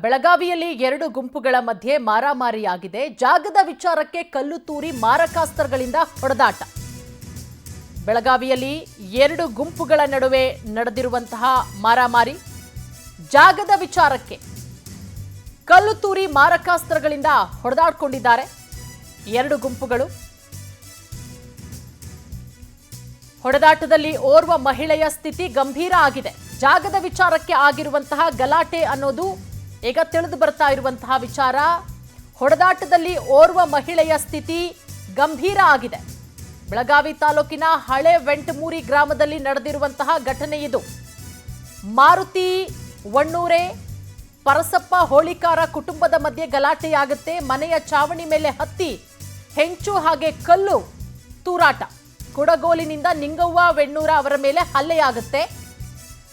ಬೆಳಗಾವಿಯಲ್ಲಿ ಎರಡು ಗುಂಪುಗಳ ಮಧ್ಯೆ ಮಾರಾಮಾರಿಯಾಗಿದೆ. ಜಾಗದ ವಿಚಾರಕ್ಕೆ ಕಲ್ಲು ತೂರಿ ಮಾರಕಾಸ್ತ್ರಗಳಿಂದ ಹೊಡೆದಾಟ. ಬೆಳಗಾವಿಯಲ್ಲಿ ಎರಡು ಗುಂಪುಗಳ ನಡುವೆ ನಡೆದಿರುವಂತಹ ಮಾರಾಮಾರಿ. ಜಾಗದ ವಿಚಾರಕ್ಕೆ ಕಲ್ಲು ತೂರಿ ಮಾರಕಾಸ್ತ್ರಗಳಿಂದ ಹೊಡೆದಾಡಿಕೊಂಡಿದ್ದಾರೆ ಎರಡು ಗುಂಪುಗಳು. ಹೊಡೆದಾಟದಲ್ಲಿ ಓರ್ವ ಮಹಿಳೆಯ ಸ್ಥಿತಿ ಗಂಭೀರ ಆಗಿದೆ. ಜಾಗದ ವಿಚಾರಕ್ಕೆ ಆಗಿರುವಂತಹ ಗಲಾಟೆ ಅನ್ನೋದು ಈಗ ತಿಳಿದು ಬರ್ತಾ ಇರುವಂತಹ ವಿಚಾರ. ಹೊಡೆದಾಟದಲ್ಲಿ ಓರ್ವ ಮಹಿಳೆಯ ಸ್ಥಿತಿ ಗಂಭೀರ ಆಗಿದೆ. ಬೆಳಗಾವಿ ತಾಲೂಕಿನ ಹಳೆ ವೆಂಟಮೂರಿ ಗ್ರಾಮದಲ್ಲಿ ನಡೆದಿರುವಂತಹ ಘಟನೆ ಇದು. ಮಾರುತಿ ವಣ್ಣೂರೆ ಪರಸಪ್ಪ ಹೋಳಿಕಾರ ಕುಟುಂಬದ ಮಧ್ಯೆ ಗಲಾಟೆಯಾಗುತ್ತೆ. ಮನೆಯ ಚಾವಣಿ ಮೇಲೆ ಹತ್ತಿ ಹೆಂಚು ಹಾಗೆ ಕಲ್ಲು ತೂರಾಟ. ಕುಡಗೋಲಿನಿಂದ ನಿಂಗವ್ವ ವೆಣ್ಣೂರ ಅವರ ಮೇಲೆ ಹಲ್ಲೆಯಾಗುತ್ತೆ.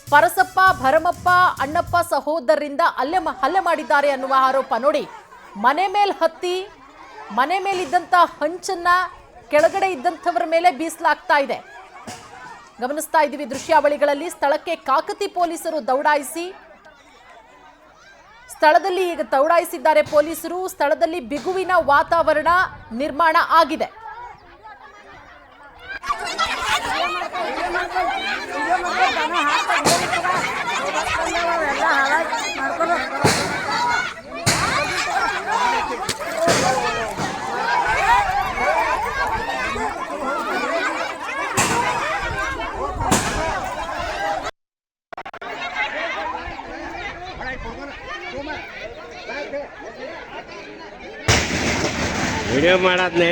ಪರಸಪ್ಪ, ಭರಮಪ್ಪ, ಅಣ್ಣಪ್ಪ ಸಹೋದರರಿಂದ ಹಲ್ಲೆ ಮಾಡಿದ್ದಾರೆ ಅನ್ನುವ ಆರೋಪ. ನೋಡಿ, ಮನೆ ಮೇಲೆ ಹತ್ತಿ ಮನೆ ಮೇಲಿದ್ದಂಥ ಹಂಚನ್ನ ಕೆಳಗಡೆ ಇದ್ದಂಥವರ ಮೇಲೆ ಬೀಸಲಾಗ್ತಾ ಇದೆ. ಗಮನಿಸ್ತಾ ಇದ್ದೀವಿ ದೃಶ್ಯಾವಳಿಗಳಲ್ಲಿ. ಸ್ಥಳಕ್ಕೆ ಕಾಕತಿ ಪೊಲೀಸರು ದೌಡಾಯಿಸಿ ದೌಡಾಯಿಸಿದ್ದಾರೆ ಪೊಲೀಸರು. ಸ್ಥಳದಲ್ಲಿ ಬಿಗುವಿನ ವಾತಾವರಣ ನಿರ್ಮಾಣ ಆಗಿದೆ. ವಿಡಿಯೋ ಮಾಡಾದ್ನೇ